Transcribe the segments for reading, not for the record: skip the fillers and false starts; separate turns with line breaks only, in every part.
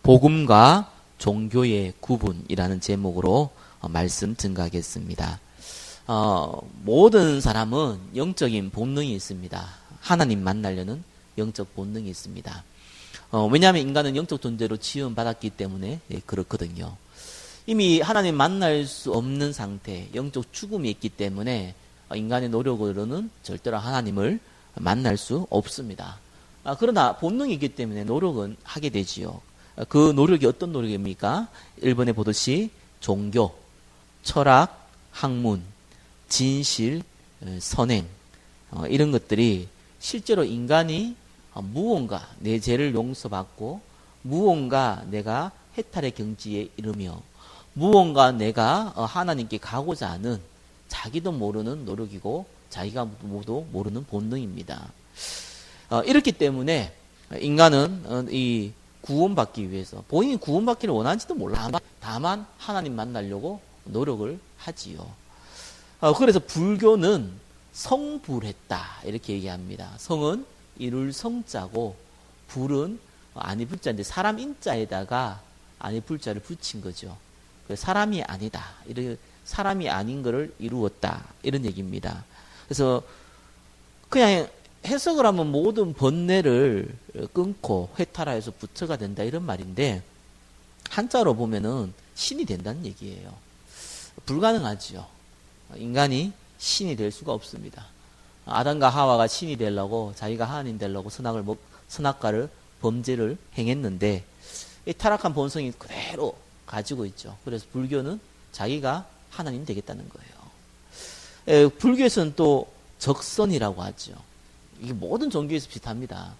복음과 종교의 구분이라는 제목으로 말씀 증가하겠습니다. 모든 사람은 영적인 본능이 있습니다. 하나님 만나려는 영적 본능이 있습니다. 왜냐하면 인간은 영적 존재로 지음받았기 때문에 그렇거든요. 이미 하나님 만날 수 없는 상태, 영적 죽음이 있기 때문에 인간의 노력으로는 절대로 하나님을 만날 수 없습니다. 그러나 본능이 있기 때문에 노력은 하게 되지요. 그 노력이 어떤 노력입니까? 1번에 보듯이 종교, 철학, 학문, 진실, 선행 이런 것들이 실제로 인간이 무언가 내 죄를 용서받고 무언가 내가 해탈의 경지에 이르며 무언가 내가 하나님께 가고자 하는 자기도 모르는 노력이고 자기가 모두 모르는 본능입니다. 이렇기 때문에 인간은 이 구원받기 위해서 본인이 구원받기를 원하는지도 몰라. 다만 하나님 만나려고 노력을 하지요. 그래서 불교는 성불했다 이렇게 얘기합니다. 성은 이룰 성자고 불은 아니 불자인데 사람 인자에다가 아니 불자를 붙인 거죠. 사람이 아니다. 사람이 아닌 것을 이루었다. 이런 얘기입니다. 그래서 그냥 해석을 하면 모든 번뇌를 끊고 회탈하여서 부처가 된다 이런 말인데 한자로 보면은 신이 된다는 얘기예요. 불가능하지요. 인간이 신이 될 수가 없습니다. 아담과 하와가 신이 되려고 자기가 하나님 되려고 선악과를 범죄를 행했는데 이 타락한 본성이 그대로 가지고 있죠. 그래서 불교는 자기가 하나님 되겠다는 거예요. 불교에서는 또 적선이라고 하죠. 이게 모든 종교에서 비슷합니다.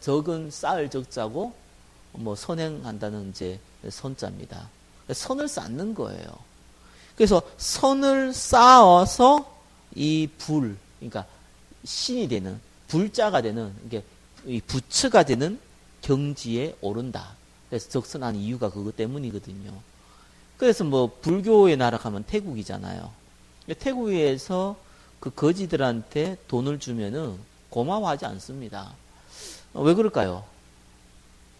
적은 쌓을 적자고 선행한다는 이제 선자입니다. 선을 쌓는 거예요. 그래서 선을 쌓아서 이 그러니까 신이 되는 불자가 되는 이게 이 부처가 되는 경지에 오른다. 그래서 적선하는 이유가 그것 때문이거든요. 그래서 불교의 나라 가면 태국이잖아요. 태국에서 그 거지들한테 돈을 주면은 고마워하지 않습니다. 왜 그럴까요?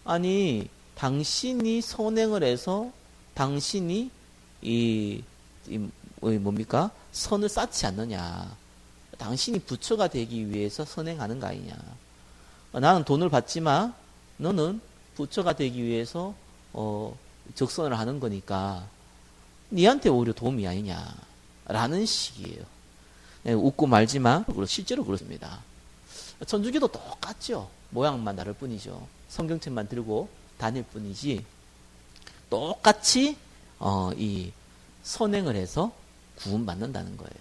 아니, 당신이 선행을 해서 당신이 선을 쌓지 않느냐. 당신이 부처가 되기 위해서 선행하는 거 아니냐. 나는 돈을 받지만 너는 부처가 되기 위해서 적선을 하는 거니까 니한테 오히려 도움이 아니냐. 라는 식이에요. 웃고 말지만 실제로 그렇습니다. 천주교도 똑같죠. 모양만 다를 뿐이죠. 성경책만 들고 다닐 뿐이지 똑같이 이 선행을 해서 구원받는다는 거예요.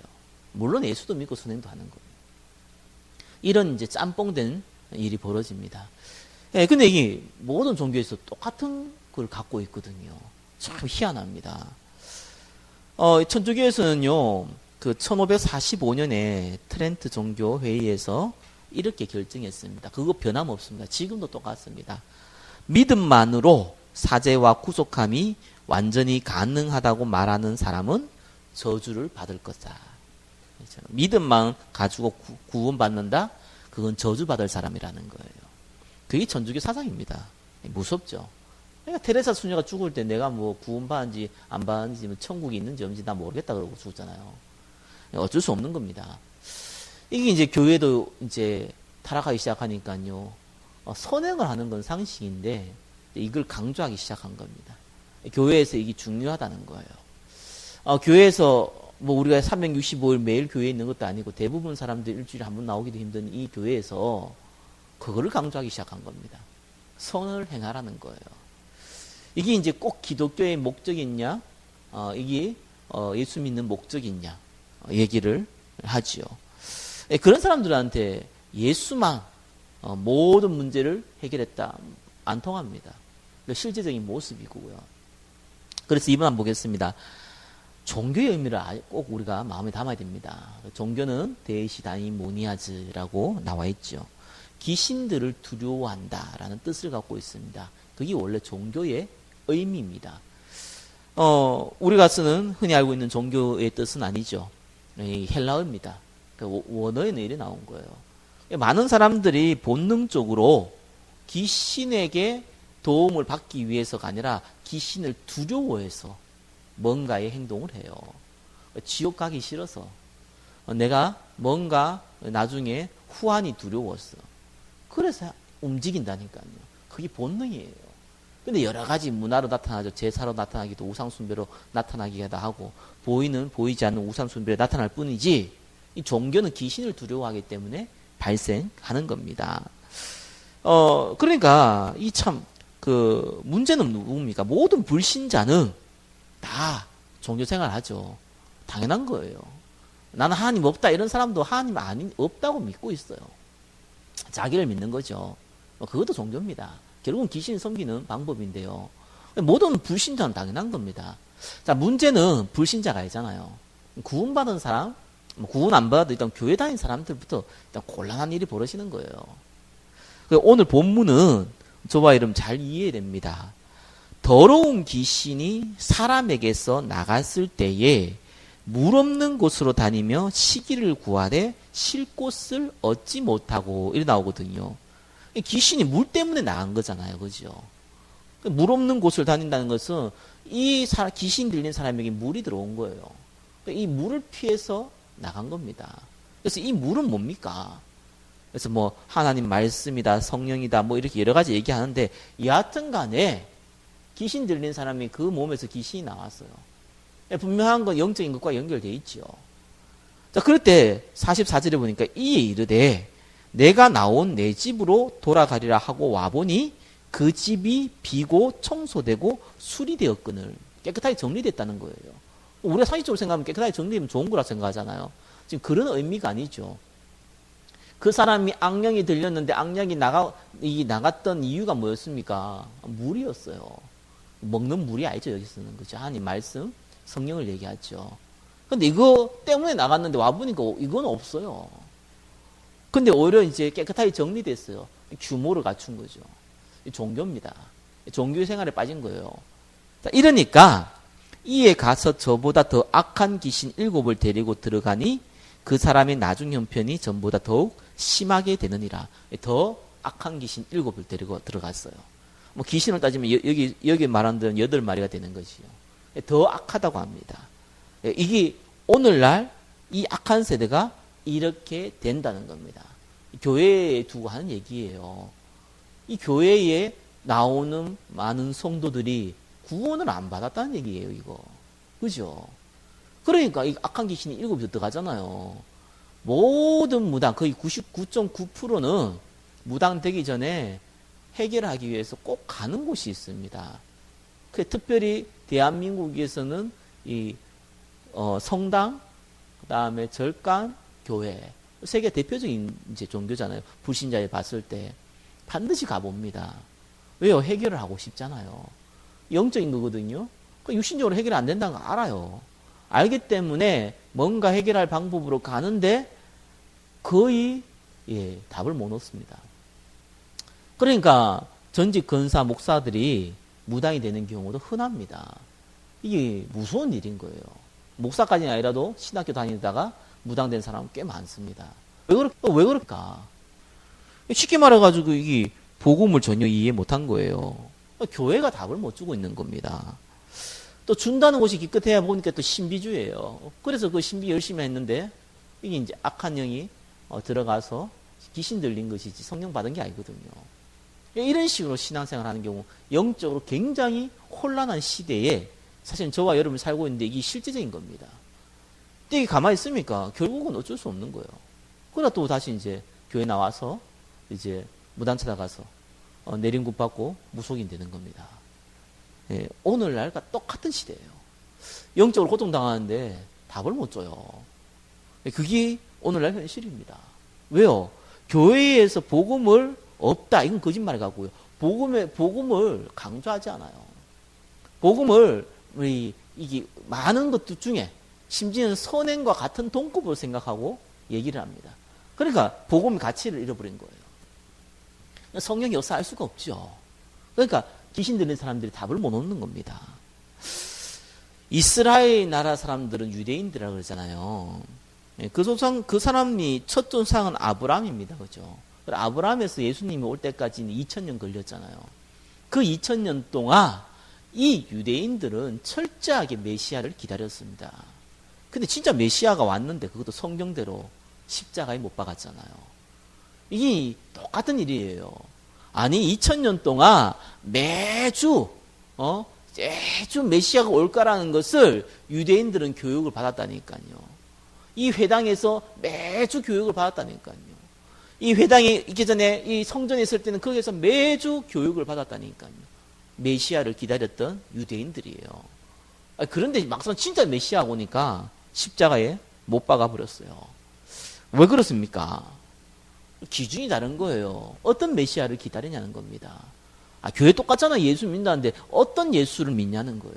물론 예수도 믿고 선행도 하는 거예요. 이런 이제 짬뽕된 일이 벌어집니다. 근데 이게 모든 종교에서 똑같은 걸 갖고 있거든요. 참 희한합니다. 천주교에서는요, 그 1545년에 트렌트 종교 회의에서 이렇게 결정했습니다. 그거 변함없습니다. 지금도 똑같습니다. 믿음만으로 사죄와 구속함이 완전히 가능하다고 말하는 사람은 저주를 받을 거다. 믿음만 가지고 구원받는다? 그건 저주받을 사람이라는 거예요. 그게 천주교 사상입니다. 무섭죠? 그러니까 테레사 수녀가 죽을 때 내가 구원받은지 안 받은지 천국이 있는지 없는지 나 모르겠다 그러고 죽었잖아요. 어쩔 수 없는 겁니다. 이게 이제 교회도 이제 타락하기 시작하니까요. 선행을 하는 건 상식인데 이걸 강조하기 시작한 겁니다. 교회에서 이게 중요하다는 거예요. 교회에서 우리가 365일 매일 교회에 있는 것도 아니고 대부분 사람들이 일주일에 한 번 나오기도 힘든 이 교회에서 그거를 강조하기 시작한 겁니다. 선을 행하라는 거예요. 이게 이제 꼭 기독교의 목적이냐, 이게 예수 믿는 목적이냐 얘기를 하지요. 그런 사람들한테 예수만 모든 문제를 해결했다 안 통합니다. 실제적인 모습이고요. 그래서 이번 한번 보겠습니다. 종교의 의미를 꼭 우리가 마음에 담아야 됩니다. 종교는 데이시다이모니아즈라고 나와 있죠. 귀신들을 두려워한다라는 뜻을 갖고 있습니다. 그게 원래 종교의 의미입니다. 우리가 쓰는 흔히 알고 있는 종교의 뜻은 아니죠. 헬라어입니다. 원어의 내일이 나온 거예요. 많은 사람들이 본능적으로 귀신에게 도움을 받기 위해서가 아니라 귀신을 두려워해서 뭔가의 행동을 해요. 지옥 가기 싫어서, 내가 뭔가 나중에 후환이 두려웠어. 그래서 움직인다니까요. 그게 본능이에요. 근데 여러 가지 문화로 나타나죠. 제사로 나타나기도, 우상숭배로 나타나기도 하고, 보이는 보이지 않는 우상숭배로 나타날 뿐이지, 이 종교는 귀신을 두려워하기 때문에 발생하는 겁니다. 그러니까 이 참 그 문제는 누굽니까? 모든 불신자는 다 종교 생활 하죠. 당연한 거예요. 나는 하나님 없다 이런 사람도 하나님 없다고 믿고 있어요. 자기를 믿는 거죠. 그것도 종교입니다. 결국은 귀신을 섬기는 방법인데요. 모든 불신자는 당연한 겁니다. 자, 문제는 불신자가 아니잖아요. 구원받은 사람, 구원 안 받아도 일단 교회 다니는 사람들부터 일단 곤란한 일이 벌어지는 거예요. 오늘 본문은 저와 여러분 잘 이해됩니다. 더러운 귀신이 사람에게서 나갔을 때에 물 없는 곳으로 다니며 시기를 구하되 쉴 곳을 얻지 못하고 이래 나오거든요. 귀신이 물 때문에 나간 거잖아요. 그죠? 물 없는 곳을 다닌다는 것은 귀신 들린 사람에게 물이 들어온 거예요. 이 물을 피해서 나간 겁니다. 그래서 이 물은 뭡니까? 그래서 뭐 하나님 말씀이다, 성령이다, 뭐 이렇게 여러 가지 얘기하는데 여하튼 간에 귀신 들린 사람이 그 몸에서 귀신이 나왔어요. 분명한 건 영적인 것과 연결되어 있죠. 자, 그럴 때 44절에 보니까 이에 이르되 내가 나온 내 집으로 돌아가리라 하고 와보니 그 집이 비고 청소되고 수리되었거늘. 깨끗하게 정리됐다는 거예요. 우리가 상식적으로 생각하면 깨끗하게 정리되면 좋은 거라 생각하잖아요. 지금 그런 의미가 아니죠. 그 사람이 악령이 들렸는데 악령이 나갔던 이유가 뭐였습니까? 물이었어요. 먹는 물이 아니죠. 여기 쓰는 거죠. 하나님 말씀, 성령을 얘기하죠. 근데 이거 때문에 나갔는데 와보니까 이건 없어요. 근데 오히려 이제 깨끗하게 정리됐어요. 규모를 갖춘 거죠. 종교입니다. 종교 생활에 빠진 거예요. 자, 이러니까 이에 가서 저보다 더 악한 귀신 7을 데리고 들어가니 그 사람의 나중 형편이 전보다 더욱 심하게 되느니라. 더 악한 귀신 7을 데리고 들어갔어요. 뭐 귀신을 따지면 여기 말한 데는 8마리가 되는 것이요. 더 악하다고 합니다. 이게 오늘날 이 악한 세대가 이렇게 된다는 겁니다. 교회에 두고 하는 얘기예요. 이 교회에 나오는 많은 성도들이 구원을 안 받았다는 얘기예요, 이거. 그죠? 그러니까 이 악한 귀신이 7이 들어가잖아요. 모든 무당, 거의 99.9%는 무당 되기 전에 해결하기 위해서 꼭 가는 곳이 있습니다. 특별히 대한민국에서는 이 성당, 그다음에 절간, 교회, 세계 대표적인 이제 종교잖아요. 불신자에 봤을 때 반드시 가봅니다. 왜요? 해결을 하고 싶잖아요. 영적인 거거든요. 육신적으로 해결 안 된다는 거 알아요. 알기 때문에 뭔가 해결할 방법으로 가는데 거의 답을 못 얻습니다. 그러니까 전직 권사 목사들이 무당이 되는 경우도 흔합니다. 이게 무서운 일인 거예요. 목사까지는 아니라도 신학교 다니다가 무당된 사람은 꽤 많습니다. 왜 그럴까? 쉽게 말해가지고 이게 복음을 전혀 이해 못한 거예요. 교회가 답을 못 주고 있는 겁니다. 또 준다는 곳이 기껏해야 보니까 또 신비주의예요. 그래서 그 신비 열심히 했는데 이게 이제 악한 영이 들어가서 귀신 들린 것이지 성령 받은 게 아니거든요. 이런 식으로 신앙생활 하는 경우 영적으로 굉장히 혼란한 시대에 사실 저와 여러분이 살고 있는데 이게 실제적인 겁니다. 이게 가만히 있습니까? 결국은 어쩔 수 없는 거예요. 그러다 또 다시 이제 교회 나와서 이제 무당 찾아가서 내림굿 받고 무속인 되는 겁니다. 오늘날과 똑같은 시대예요. 영적으로 고통당하는데 답을 못 줘요. 그게 오늘날 현실입니다. 왜요? 교회에서 복음을 없다. 이건 거짓말 같고요. 복음을 강조하지 않아요. 복음을 이게 많은 것들 중에 심지어는 선행과 같은 동급으로 생각하고 얘기를 합니다. 그러니까 복음의 가치를 잃어버린 거예요. 성령이 없어 알 수가 없죠. 그러니까 귀신 들린 사람들이 답을 못 얻는 겁니다. 이스라엘 나라 사람들은 유대인들이라고 그러잖아요. 그 사람이 첫 조상은 아브라함입니다. 그죠? 아브라함에서 예수님이 올 때까지는 2000년 걸렸잖아요. 그 2000년 동안 이 유대인들은 철저하게 메시아를 기다렸습니다. 근데 진짜 메시아가 왔는데 그것도 성경대로 십자가에 못 박았잖아요. 이게 똑같은 일이에요. 아니 2000년 동안 매주 메시아가 올까라는 것을 유대인들은 교육을 받았다니까요. 이 회당에서 매주 교육을 받았다니까요. 이 회당에 있기 전에 이 성전에 있을 때는 거기에서 매주 교육을 받았다니까요. 메시아를 기다렸던 유대인들이에요. 그런데 막상 진짜 메시아가 오니까 십자가에 못 박아버렸어요. 왜 그렇습니까? 기준이 다른 거예요. 어떤 메시아를 기다리냐는 겁니다. 교회 똑같잖아. 예수 믿는다는데 어떤 예수를 믿냐는 거예요.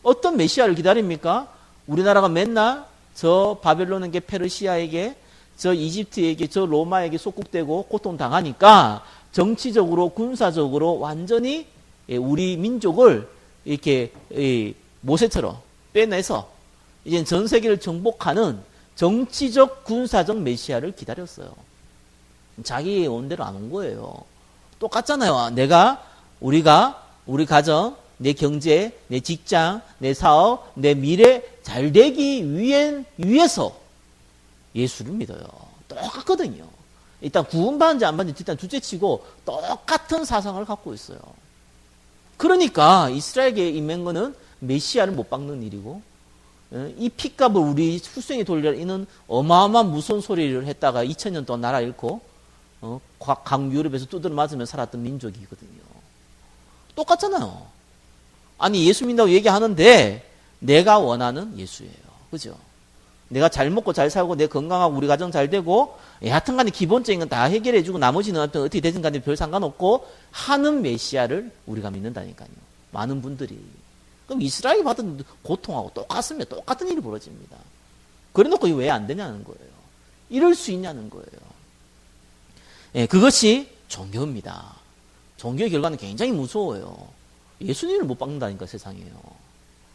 어떤 메시아를 기다립니까? 우리나라가 맨날 저 바벨론에게, 페르시아에게, 저 이집트에게, 저 로마에게 속국되고 고통당하니까 정치적으로 군사적으로 완전히 우리 민족을 이렇게 모세처럼 빼내서 이제 전 세계를 정복하는 정치적 군사적 메시아를 기다렸어요. 자기의 원대로 안 온 거예요. 똑같잖아요. 우리 가정, 내 경제, 내 직장, 내 사업, 내 미래 잘 되기 위해서 예수를 믿어요. 똑같거든요. 일단 구원받은지 안 받은지 일단 둘째치고 똑같은 사상을 갖고 있어요. 그러니까 이스라엘에게 임한 거는 메시아를 못 박는 일이고, 이 핏값을 우리 후생이 돌려 이는 어마어마한 무서운 소리를 했다가 2000년 동안 나라 잃고 강유럽에서 두드려 맞으며 살았던 민족이거든요. 똑같잖아요. 아니 예수 믿는다고 얘기하는데 내가 원하는 예수예요. 그죠? 내가 잘 먹고 잘 살고 내 건강하고 우리 가정 잘 되고 하여튼 간에 기본적인 건 다 해결해 주고 나머지는 어떻게 되든 간에 별 상관없고 하는 메시아를 우리가 믿는다니까요. 많은 분들이. 그럼 이스라엘이 받은 고통하고 똑같습니다. 똑같은 일이 벌어집니다. 그래 놓고 왜 안 되냐는 거예요. 이럴 수 있냐는 거예요. 그것이 종교입니다. 종교의 결과는 굉장히 무서워요. 예수님을 못 박는다니까 세상에요.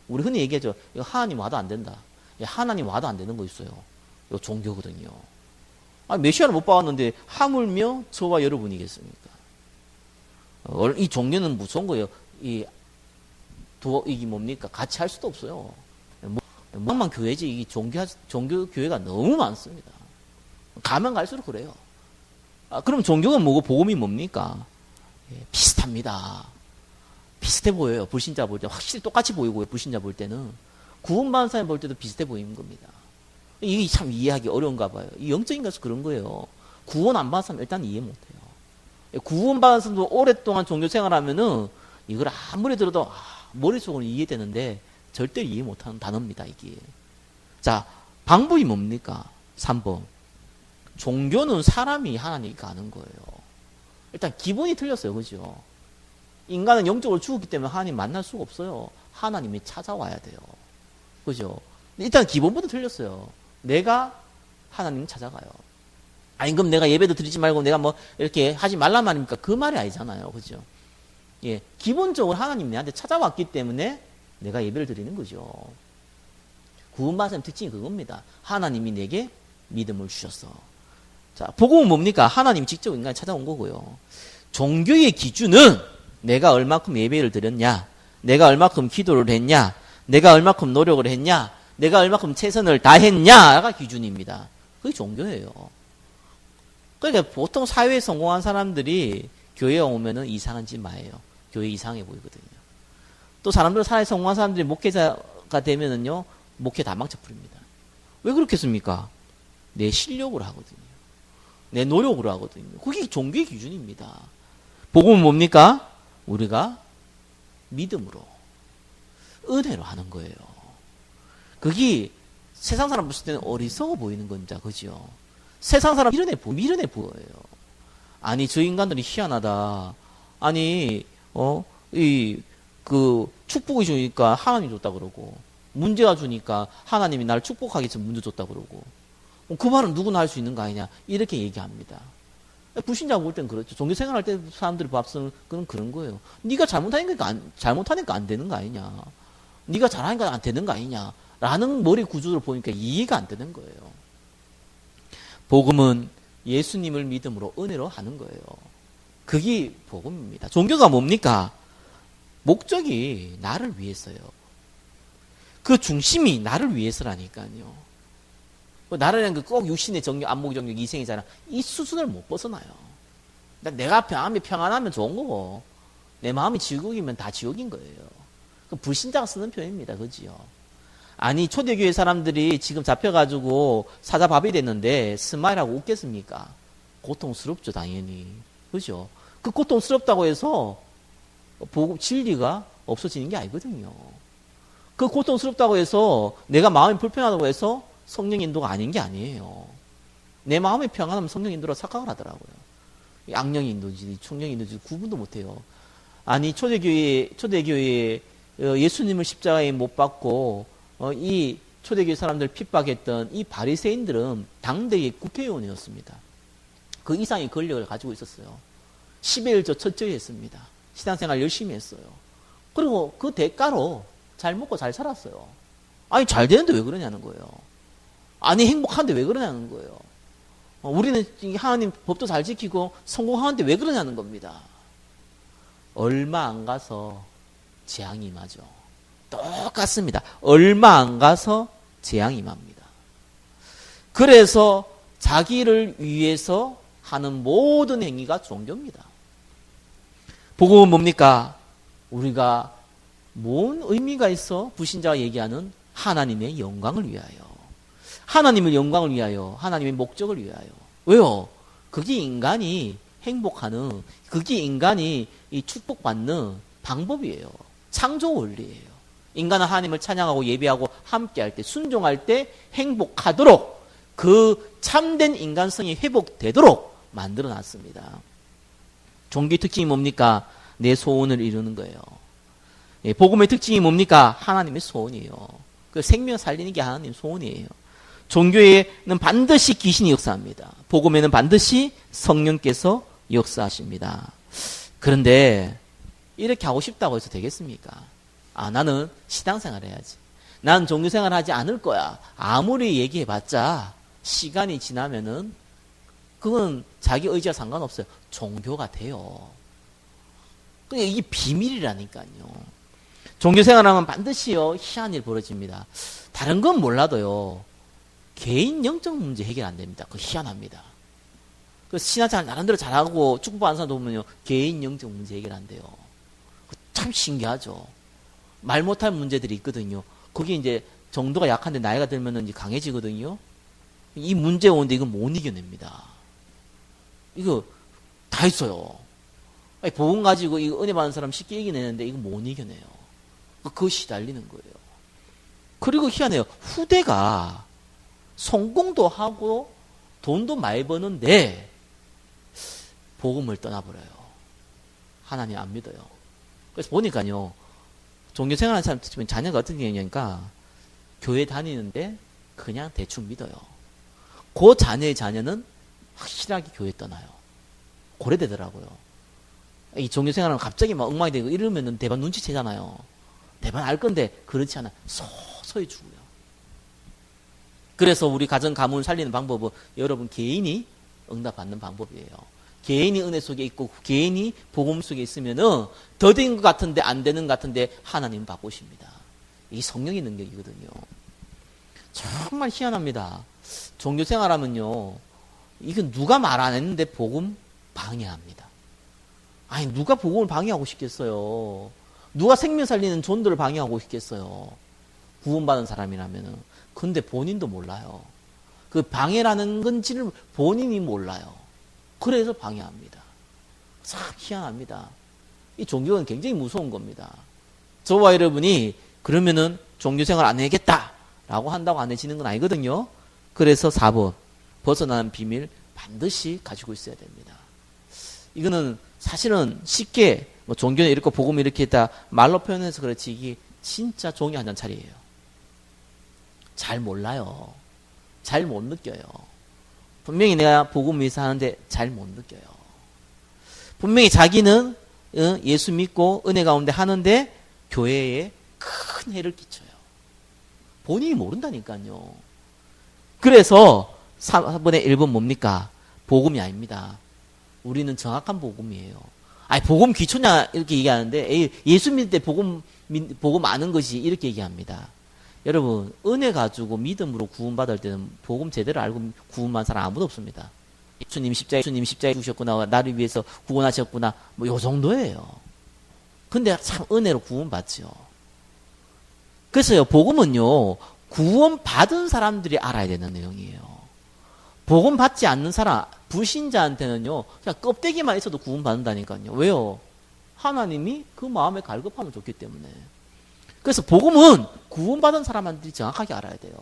우리 흔히 얘기하죠. 이거 하나님 와도 안 된다. 하나님 와도 안 되는 거 있어요. 이거 종교거든요. 메시아를 못 박았는데 하물며 저와 여러분이겠습니까? 이 종교는 무서운 거예요. 이게 뭡니까? 같이 할 수도 없어요. 뭐만 교회지 이 종교 교회가 너무 많습니다. 가면 갈수록 그래요. 그럼 종교가 뭐고 복음이 뭡니까? 비슷합니다. 비슷해 보여요. 불신자 볼 때 확실히 똑같이 보이고요. 불신자 볼 때는 구원받은 사람 볼 때도 비슷해 보이는 겁니다. 이게 참 이해하기 어려운가 봐요. 이 영적인 것은 그런 거예요. 구원 안 받은 사람 일단 이해 못해요. 구원받은 사람도 오랫동안 종교 생활하면은 이걸 아무리 들어도 머릿속으로 이해되는데 절대 이해 못하는 단어입니다. 이게. 자, 방법이 뭡니까? 3번. 종교는 사람이 하나님께 가는 거예요. 일단 기본이 틀렸어요. 그죠? 인간은 영적으로 죽었기 때문에 하나님 만날 수가 없어요. 하나님이 찾아와야 돼요. 그죠? 일단 기본부터 틀렸어요. 내가 하나님 찾아가요. 아니, 그럼 내가 예배도 드리지 말고 내가 뭐 이렇게 하지 말란 말입니까? 그 말이 아니잖아요. 그죠? 기본적으로 하나님 내한테 찾아왔기 때문에 내가 예배를 드리는 거죠. 구원받은 사람의 특징이 그겁니다. 하나님이 내게 믿음을 주셨어. 자, 복음은 뭡니까? 하나님 직접 인간을 찾아온 거고요. 종교의 기준은 내가 얼마큼 예배를 드렸냐, 내가 얼마큼 기도를 했냐, 내가 얼마큼 노력을 했냐, 내가 얼마큼 최선을 다했냐가 기준입니다. 그게 종교예요. 그러니까 보통 사회에 성공한 사람들이 교회에 오면은 이상한 짓 마예요. 교회 이상해 보이거든요. 또 사람들 사회에 성공한 사람들이 목회자가 되면은요, 목회 다 망쳐버립니다. 왜 그렇겠습니까? 내 실력으로 하거든요. 내 노력으로 하거든요. 그게 종교의 기준입니다. 복음은 뭡니까? 우리가 믿음으로, 은혜로 하는 거예요. 그게 세상 사람 봤을 때는 어리석어 보이는 겁니다. 그죠? 세상 사람 미련해 보여요. 아니, 저 인간들이 희한하다. 아니, 축복이 주니까 하나님이 줬다 그러고, 문제가 주니까 하나님이 나를 축복하기 위해서 문제 줬다 그러고, 그 말은 누구나 할 수 있는 거 아니냐, 이렇게 얘기합니다. 불신자 볼 땐 그렇죠. 종교 생활할 때 사람들이 밥쓰는 그건 그런 거예요. 네가 잘못하니까 안 되는 거 아니냐, 네가 잘하니까 안 되는 거 아니냐 라는 머리 구조를 보니까 이해가 안 되는 거예요. 복음은 예수님을 믿음으로 은혜로 하는 거예요. 그게 복음입니다. 종교가 뭡니까? 목적이 나를 위해서요. 그 중심이 나를 위해서라니까요. 나라는 꼭 육신의 정욕, 안목 정욕, 이생이잖아. 이 수준을 못 벗어나요. 내가 마음이 평안하면 좋은 거고, 내 마음이 지옥이면 다 지옥인 거예요. 그 불신자가 쓰는 표현입니다. 그지요? 아니, 초대교회 사람들이 지금 잡혀가지고 사자밥이 됐는데, 스마일하고 웃겠습니까? 고통스럽죠, 당연히. 그죠? 그 고통스럽다고 해서, 진리가 없어지는 게 아니거든요. 그 고통스럽다고 해서, 내가 마음이 불편하다고 해서, 성령 인도가 아닌 게 아니에요. 내 마음이 평안하면 성령 인도로 착각을 하더라고요. 악령 인도지, 총령 인도지 구분도 못해요. 아니 초대교회 예수님을 십자가에 못 박고 이 초대교회 사람들 핍박했던 이 바리새인들은 당대의 국회의원이었습니다. 그 이상의 권력을 가지고 있었어요. 10일 저 철저히 했습니다. 신앙생활 열심히 했어요. 그리고 그 대가로 잘 먹고 잘 살았어요. 아니 잘 되는데 왜 그러냐는 거예요. 아니 행복한데 왜 그러냐는 거예요. 우리는 하나님 법도 잘 지키고 성공하는데 왜 그러냐는 겁니다. 얼마 안 가서 재앙이 임하죠. 똑같습니다. 얼마 안 가서 재앙이 임합니다. 그래서 자기를 위해서 하는 모든 행위가 종교입니다. 복음은 뭡니까? 우리가 뭔 의미가 있어? 불신자가 얘기하는 하나님의 영광을 위하여. 하나님의 영광을 위하여, 하나님의 목적을 위하여. 왜요? 그게 인간이 행복하는, 그게 인간이 이 축복받는 방법이에요. 창조 원리예요. 인간은 하나님을 찬양하고 예배하고 함께할 때, 순종할 때 행복하도록 그 참된 인간성이 회복되도록 만들어 놨습니다. 종교의 특징이 뭡니까? 내 소원을 이루는 거예요. 복음의 특징이 뭡니까? 하나님의 소원이에요. 그 생명 살리는 게 하나님 소원이에요. 종교에는 반드시 귀신이 역사합니다. 복음에는 반드시 성령께서 역사하십니다. 그런데 이렇게 하고 싶다고 해서 되겠습니까? 나는 신앙생활 해야지. 난 종교생활 하지 않을 거야. 아무리 얘기해봤자 시간이 지나면은 그건 자기 의지와 상관없어요. 종교가 돼요. 이게 비밀이라니까요. 종교생활하면 반드시요 희한한 일 벌어집니다. 다른 건 몰라도요. 개인 영적 문제 해결 안 됩니다. 그거 희한합니다. 그 신앙생활 나름대로 잘하고 축복받는 사람도 보면요. 개인 영적 문제 해결 안 돼요. 참 신기하죠. 말 못할 문제들이 있거든요. 그게 이제 정도가 약한데 나이가 들면은 이제 강해지거든요. 이 문제 오는데 이거 못 이겨냅니다. 이거 다 있어요. 복음 가지고 이거 은혜 받는 사람 쉽게 이겨내는데 이거 못 이겨내요. 그거 시달리는 거예요. 그리고 희한해요. 후대가 성공도 하고 돈도 많이 버는데 복음을 떠나버려요. 하나님 안 믿어요. 그래서 보니까요. 종교생활하는 사람 치면 자녀가 어떤 경우냐니까 교회 다니는데 그냥 대충 믿어요. 그 자녀의 자녀는 확실하게 교회 떠나요. 고래되더라고요. 이 종교생활하면 갑자기 막 엉망이 되고 이러면은 대반 눈치채잖아요. 대반 알 건데 그렇지 않아. 서서히 죽어요. 그래서 우리 가정 가문을 살리는 방법은 여러분 개인이 응답받는 방법이에요. 개인이 은혜 속에 있고 개인이 복음 속에 있으면은 더딘 것 같은데 안 되는 것 같은데 하나님 바꾸십니다. 이 성령의 능력이거든요. 정말 희한합니다. 종교생활하면요. 이건 누가 말 안 했는데 복음 방해합니다. 아니 누가 복음을 방해하고 싶겠어요. 누가 생명 살리는 존들을 방해하고 싶겠어요. 구원받은 사람이라면은. 근데 본인도 몰라요. 그 방해라는 건지를 본인이 몰라요. 그래서 방해합니다. 참 희한합니다. 이 종교는 굉장히 무서운 겁니다. 저와 여러분이 그러면은 종교생활 안 해야겠다라고 한다고 안 해지는 건 아니거든요. 그래서 4번 벗어나는 비밀 반드시 가지고 있어야 됩니다. 이거는 사실은 쉽게 뭐 종교는 이렇게 복음이 이렇게 했다 말로 표현해서 그렇지 이게 진짜 종이 한 잔차리예요. 잘 몰라요. 잘 못 느껴요. 분명히 내가 복음 위해서 하는데 잘 못 느껴요. 분명히 자기는 예수 믿고 은혜 가운데 하는데 교회에 큰 해를 끼쳐요. 본인이 모른다니까요. 그래서 4번의 1번 뭡니까? 복음이 아닙니다. 우리는 정확한 복음이에요. 아니, 복음 귀초냐 이렇게 얘기하는데, 에이, 예수 믿을 때 복음 아는 것이 이렇게 얘기합니다. 여러분, 은혜 가지고 믿음으로 구원받을 때는 복음 제대로 알고 구원받은 사람 아무도 없습니다. 주님 십자가에 죽으셨구나, 나를 위해서 구원하셨구나, 뭐 요 정도예요. 근데 참 은혜로 구원받죠. 그래서요, 복음은요, 구원받은 사람들이 알아야 되는 내용이에요. 복음 받지 않는 사람, 불신자한테는요, 그냥 껍데기만 있어도 구원받는다니까요. 왜요? 하나님이 그 마음에 갈급함을 줬기 때문에. 그래서 복음은 구원받은 사람들이 정확하게 알아야 돼요.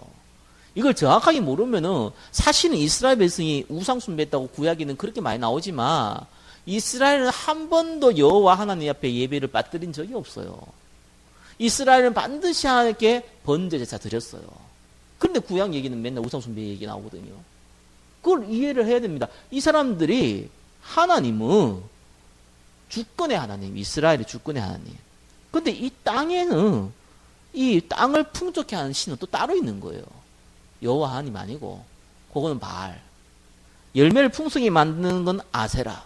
이걸 정확하게 모르면은 사실은 이스라엘 백성이 우상 숭배했다고 구약에는 그렇게 많이 나오지만 이스라엘은 한 번도 여호와 하나님 앞에 예배를 빠뜨린 적이 없어요. 이스라엘은 반드시 하나님께 번제 제사 드렸어요. 그런데 구약 얘기는 맨날 우상 숭배 얘기 나오거든요. 그걸 이해를 해야 됩니다. 이 사람들이 하나님은 주권의 하나님, 이스라엘의 주권의 하나님. 근데 이 땅에는 이 땅을 풍족케 하는 신은 또 따로 있는 거예요. 여호와 하나님 아니고 그거는 바알. 열매를 풍성히 만드는 건 아세라.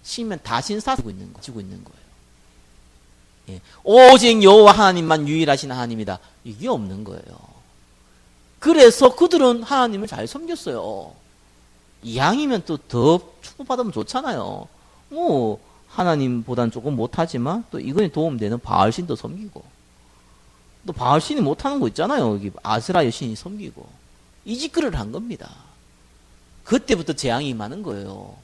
심으면 다신사 지고 있는 거예요. 예. 오직 여호와 하나님만 유일하신 하나님이다. 이게 없는 거예요. 그래서 그들은 하나님을 잘 섬겼어요. 이왕이면 또 더 축복받으면 좋잖아요. 뭐 하나님보다는 조금 못하지만 또 이거에 도움되는 바알신도 섬기고 또 바알신이 못하는 거 있잖아요. 여기 아스라 여신이 섬기고 이 짓거리를 한 겁니다. 그때부터 재앙이 임하는 거예요.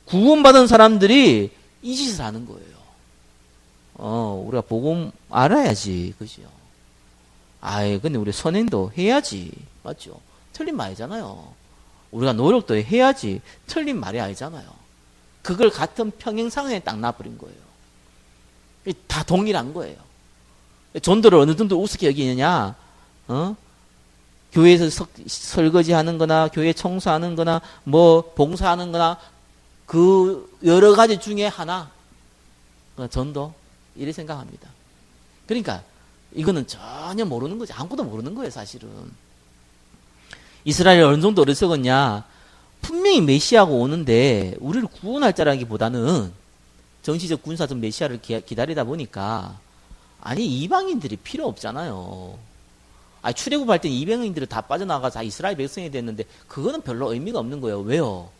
구원받은 사람들이 이 짓을 하는 거예요. 우리가 복음 알아야지, 그죠? 아이, 근데 우리 선행도 해야지, 맞죠? 틀린 말이잖아요. 우리가 노력도 해야지, 틀린 말이 아니잖아요. 그걸 같은 평행상에 딱 놔버린 거예요. 다 동일한 거예요. 전도를 어느 정도 우습게 여기느냐, 교회에서 설거지 하는 거나, 교회 청소하는 거나, 뭐, 봉사하는 거나, 그 여러 가지 중에 하나, 전도, 이렇게 생각합니다. 그러니까, 이거는 전혀 모르는 거지. 아무것도 모르는 거예요, 사실은. 이스라엘이 어느 정도 어리석었냐, 분명히 메시아가 오는데, 우리를 구원할 자라기보다는, 정치적, 군사적 메시아를 기다리다 보니까, 아니, 이방인들이 필요 없잖아요. 아니, 출애굽할 때 이방인들이 다 빠져나가서 다 이스라엘 백성이 됐는데, 그거는 별로 의미가 없는 거예요. 왜요?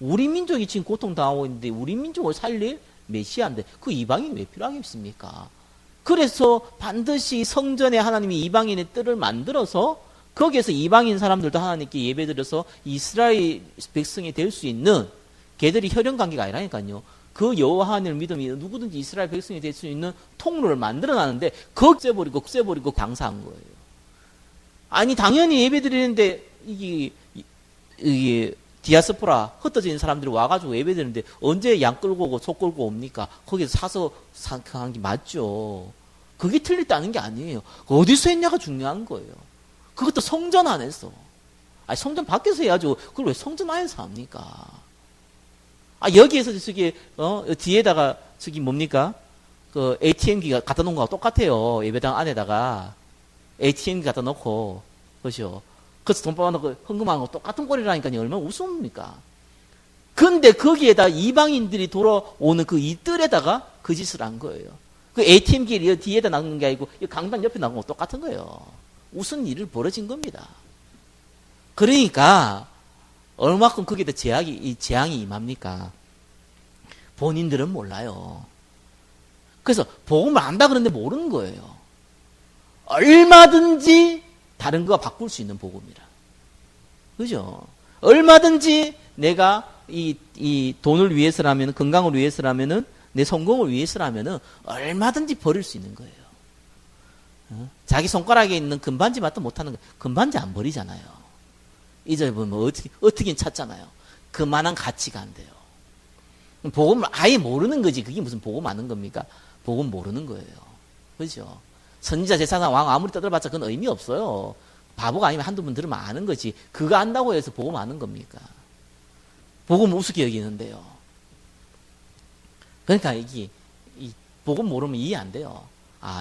우리 민족이 지금 고통당하고 있는데, 우리 민족을 살릴 메시아인데, 그 이방인이 왜 필요하겠습니까? 그래서 반드시 성전에 하나님이 이방인의 뜰을 만들어서, 거기에서 이방인 사람들도 하나님께 예배드려서 이스라엘 백성이 될 수 있는, 걔들이 혈연관계가 아니라니까요. 그 여호와 하나님을 믿음이 누구든지 이스라엘 백성이 될 수 있는 통로를 만들어놨는데 극세버리고 장사한 거예요. 아니 당연히 예배드리는데 이게 디아스포라 흩어진 사람들이 와가지고 예배드리는데 언제 양 끌고 오고 소 끌고 옵니까? 거기서 사서 한 게 맞죠. 그게 틀렸다는 게 아니에요. 어디서 했냐가 중요한 거예요. 그것도 성전 안에서. 아니 성전 밖에서 해야죠. 그걸 왜 성전 안에서 합니까? 여기에서 저기, 뒤에다가, 저기 뭡니까? 그 ATM기가 갖다 놓은 거하고 똑같아요. 예배당 안에다가. ATM기 갖다 놓고, 그죠? 그래서 돈 뽑아놓고 헌금하는 거 똑같은 꼴이라니까요. 얼마나 우스웁니까? 근데 거기에다 이방인들이 돌아오는 그 이 뜰에다가 그 짓을 한 거예요. 그 ATM기 뒤에다 놔놓는 게 아니고, 이 강당 옆에 놔놓은 거 똑같은 거예요. 무슨 일을 벌어진 겁니다. 그러니까, 얼마큼 거기다 재앙이 임합니까? 본인들은 몰라요. 그래서 복음을 안다 그러는데 모르는 거예요. 얼마든지 다른 거가 바꿀 수 있는 복음이라. 그죠? 얼마든지 내가 이 돈을 위해서라면, 건강을 위해서라면은, 내 성공을 위해서라면은, 얼마든지 버릴 수 있는 거예요. 자기 손가락에 있는 금반지 맛도 못하는 거예요. 금반지 안 버리잖아요. 잊어보면 어떻게 찾잖아요. 그만한 가치가 안 돼요. 복음을 아예 모르는 거지. 그게 무슨 복음 아는 겁니까? 복음 모르는 거예요. 그죠? 선지자 제사장 왕 아무리 떠들어봤자 그건 의미 없어요. 바보가 아니면 한두 번 들으면 아는 거지. 그거 안다고 해서 복음 아는 겁니까? 복음 우습게 여기는데요. 그러니까 이 복음 모르면 이해 안 돼요.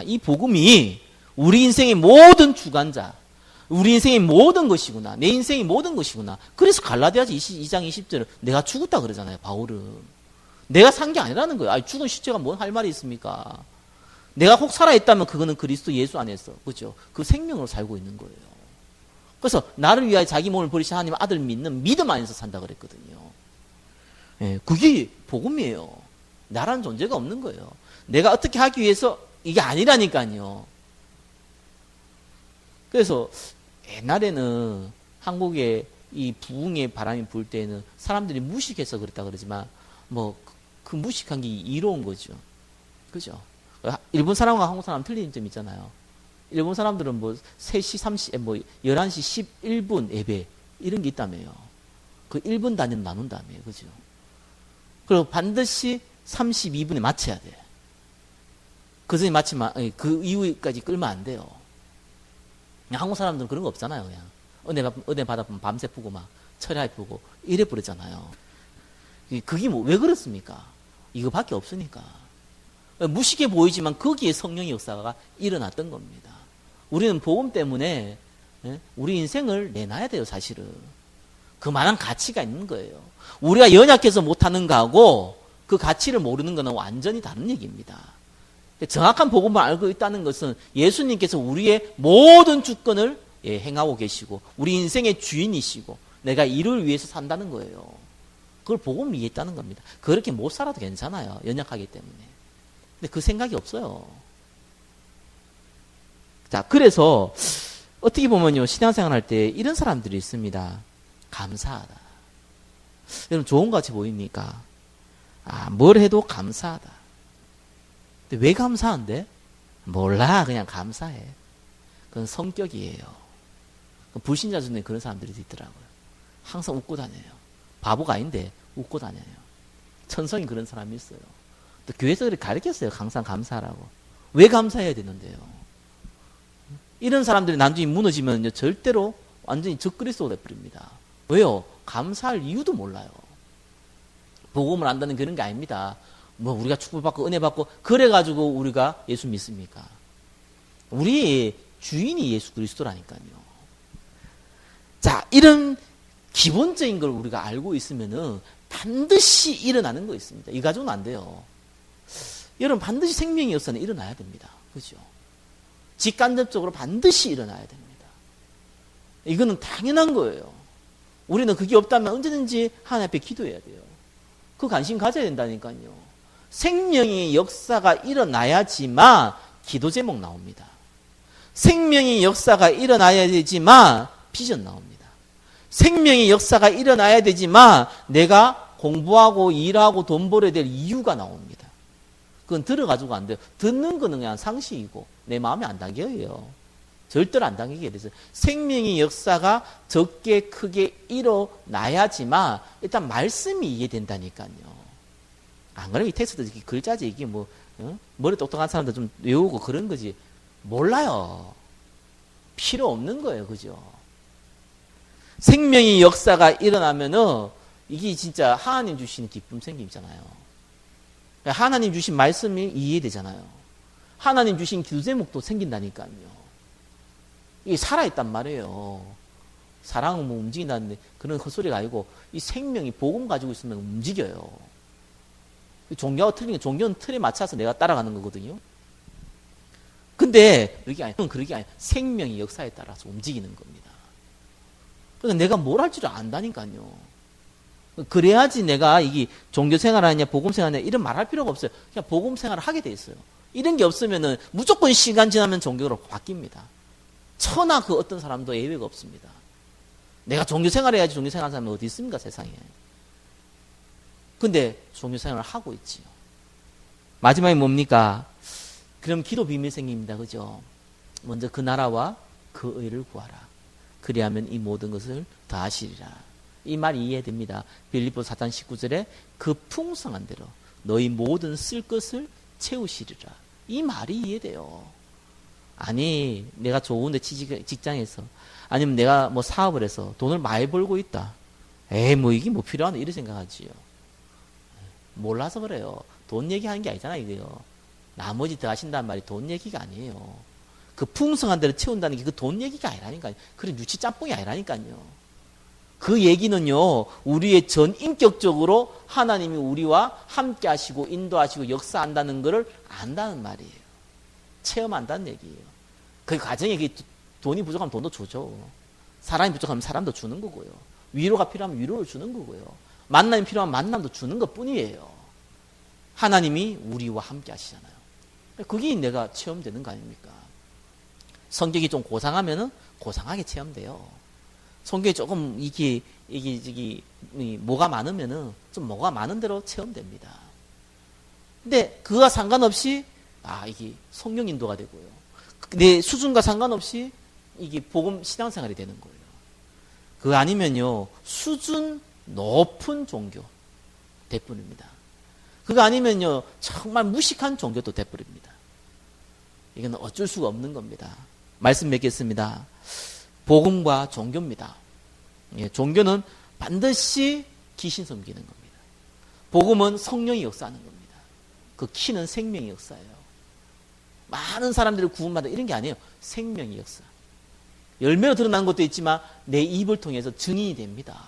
이 복음이 우리 인생의 모든 주관자, 우리 인생이 모든 것이구나. 내 인생이 모든 것이구나. 그래서 갈라디아서 2장 20절은 내가 죽었다 그러잖아요, 바울은. 내가 산 게 아니라는 거예요. 아니, 죽은 실제가 뭔 할 말이 있습니까? 내가 혹 살아있다면 그거는 그리스도 예수 안에서, 그죠? 그 생명으로 살고 있는 거예요. 그래서 나를 위하여 자기 몸을 버리신 하나님 아들 믿는 믿음 안에서 산다 그랬거든요. 예, 그게 복음이에요. 나라는 존재가 없는 거예요. 내가 어떻게 하기 위해서 이게 아니라니까요. 그래서 옛날에는 한국에 이 부흥의 바람이 불 때는 사람들이 무식해서 그랬다 그러지만 뭐 그 무식한 게 이로운 거죠. 그죠? 일본 사람과 한국 사람 틀린 점 있잖아요. 일본 사람들은 뭐 3시 30, 뭐 11시 11분 예배 이런 게 있다며요. 그 1분 단위로 나눈다며요. 그죠? 그리고 반드시 32분에 마쳐야 돼. 그 전에 마치면 그 이후까지 끌면 안 돼요. 한국 사람들은 그런 거 없잖아요. 그냥 은혜 받아보면 밤새 푸고 막 철야에 푸고 이래 버렸잖아요. 그게 뭐 왜 그렇습니까? 이거밖에 없으니까. 무식해 보이지만 거기에 성령의 역사가 일어났던 겁니다. 우리는 복음 때문에 우리 인생을 내놔야 돼요, 사실은. 그만한 가치가 있는 거예요. 우리가 연약해서 못하는 거하고 그 가치를 모르는 거는 완전히 다른 얘기입니다. 정확한 복음을 알고 있다는 것은 예수님께서 우리의 모든 주권을 행하고 계시고 우리 인생의 주인이시고 내가 이를 위해서 산다는 거예요. 그걸 복음을 이해했다는 겁니다. 그렇게 못 살아도 괜찮아요. 연약하기 때문에. 근데 그 생각이 없어요. 자, 그래서 어떻게 보면요, 신앙생활 할 때 이런 사람들이 있습니다. 감사하다. 여러분 좋은 것 같이 보입니까? 뭘 해도 감사하다. 근데 왜 감사한데? 몰라, 그냥 감사해. 그건 성격이에요. 불신자 중에 그런 사람들이 있더라고요. 항상 웃고 다녀요. 바보가 아닌데 웃고 다녀요. 천성이 그런 사람이 있어요. 또 교회에서 그렇게 가르쳤어요. 항상 감사하라고. 왜 감사해야 되는데요? 이런 사람들이 나중에 무너지면 절대로 완전히 적그리스도가 돼버립니다. 왜요? 감사할 이유도 몰라요. 복음을 안다는 그런 게 아닙니다. 뭐 우리가 축복받고 은혜 받고 그래가지고 우리가 예수 믿습니까? 우리의 주인이 예수 그리스도라니까요. 자, 이런 기본적인 걸 우리가 알고 있으면은 반드시 일어나는 거 있습니다. 이 가지고는 안 돼요. 여러분 반드시 생명의 역사는 일어나야 됩니다. 그죠? 직간접적으로 반드시 일어나야 됩니다. 이거는 당연한 거예요. 우리는 그게 없다면 언제든지 하나님 앞에 기도해야 돼요. 그 관심 가져야 된다니까요. 생명의 역사가 일어나야지만 기도 제목 나옵니다. 생명의 역사가 일어나야 되지만 비전 나옵니다. 생명의 역사가 일어나야 되지만 내가 공부하고 일하고 돈 벌어야 될 이유가 나옵니다. 그건 들어가지고 안 돼요. 듣는 거는 그냥 상식이고 내 마음에 안 당겨요. 절대로 안 당기게 돼서 생명의 역사가 적게 크게 일어나야지만 일단 말씀이 이해된다니까요. 안 그러면 이 텍스트 글자지 이게 뭐 머리 똑똑한 사람들 좀 외우고 그런 거지 몰라요. 필요 없는 거예요. 그죠? 생명의 역사가 일어나면은 이게 진짜 하나님 주시는 기쁨 생기잖아요. 하나님 주신 말씀이 이해되잖아요. 하나님 주신 기도 제목도 생긴다니까요. 이게 살아있단 말이에요. 사랑은 뭐 움직인다는데 그런 헛소리가 아니고 이 생명이 복음 가지고 있으면 움직여요. 종교가 틀린 게 종교는 틀에 맞춰서 내가 따라가는 거거든요. 근데 그게 아니에요. 생명의 역사에 따라서 움직이는 겁니다. 그러니까 내가 뭘 할 줄 안다니까요. 그래야지 내가 이게 종교 생활하냐 복음 생활하냐 이런 말 할 필요가 없어요. 그냥 복음 생활을 하게 돼 있어요. 이런 게 없으면은 무조건 시간 지나면 종교로 바뀝니다. 천하 그 어떤 사람도 예외가 없습니다. 내가 종교 생활해야지 종교 생활하는 사람이 어디 있습니까 세상에. 근데 종교 생활을 하고 있지요. 마지막에 뭡니까? 그럼 기도 비밀 생깁니다. 그죠? 먼저 그 나라와 그 의를 구하라. 그리하면 이 모든 것을 더하시리라. 이 말이 이해됩니다. 빌립보서 4장 19절에 그 풍성한 대로 너희 모든 쓸 것을 채우시리라. 이 말이 이해돼요. 아니 내가 좋은데 직장에서 아니면 내가 뭐 사업을 해서 돈을 많이 벌고 있다. 에이 뭐 이게 뭐 필요하나 이런 생각하지요. 몰라서 그래요. 돈 얘기하는 게 아니잖아요. 이게요. 나머지 더하신다는 말이 돈 얘기가 아니에요. 그 풍성한 데를 채운다는 게 그 돈 얘기가 아니라니까요. 그런 유치 짬뽕이 아니라니까요. 그 얘기는요, 우리의 전 인격적으로 하나님이 우리와 함께 하시고 인도하시고 역사한다는 것을 안다는 말이에요. 체험한다는 얘기예요. 그 과정에 돈이 부족하면 돈도 주죠. 사람이 부족하면 사람도 주는 거고요. 위로가 필요하면 위로를 주는 거고요. 만남이 필요하면 만남도 주는 것 뿐이에요. 하나님이 우리와 함께 하시잖아요. 그게 내가 체험되는 거 아닙니까? 성격이 좀 고상하면은 고상하게 체험돼요. 성격이 조금 이게 뭐가 많으면은 좀 뭐가 많은 대로 체험됩니다. 근데 그와 상관없이 이게 성령 인도가 되고요. 내 수준과 상관없이 이게 복음 신앙생활이 되는 거예요. 그거 아니면요, 수준 높은 종교 돼버립니다. 그거 아니면요, 정말 무식한 종교도 돼버립니다. 이건 어쩔 수가 없는 겁니다. 말씀 맺겠습니다. 복음과 종교입니다. 예, 종교는 반드시 귀신 섬기는 겁니다. 복음은 성령이 역사하는 겁니다. 그 키는 생명의 역사예요. 많은 사람들을 구원받아 이런 게 아니에요. 생명의 역사. 열매로 드러나는 것도 있지만 내 입을 통해서 증인이 됩니다.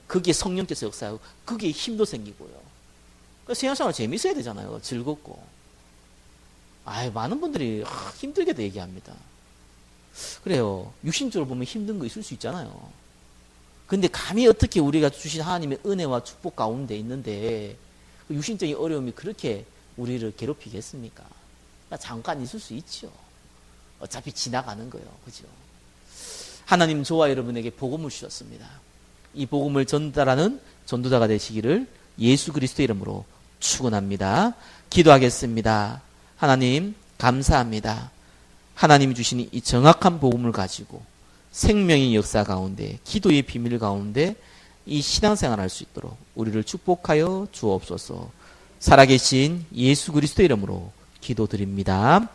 그게 성령께서 역사하고 그게 힘도 생기고요. 그러니까 신앙생활 재밌어야 되잖아요. 즐겁고. 많은 분들이 힘들게도 얘기합니다. 그래요. 육신적으로 보면 힘든 거 있을 수 있잖아요. 근데 감히 어떻게 우리가 주신 하나님의 은혜와 축복 가운데 있는데 육신적인 어려움이 그렇게 우리를 괴롭히겠습니까? 잠깐 있을 수 있죠. 어차피 지나가는 거예요. 그죠? 하나님 저와 여러분에게 복음을 주셨습니다. 이 복음을 전달하는 전도자가 되시기를 예수 그리스도의 이름으로 축원합니다. 기도하겠습니다. 하나님 감사합니다. 하나님이 주신 이 정확한 복음을 가지고 생명의 역사 가운데, 기도의 비밀 가운데 이 신앙생활을 할 수 있도록 우리를 축복하여 주옵소서. 살아계신 예수 그리스도의 이름으로 기도드립니다.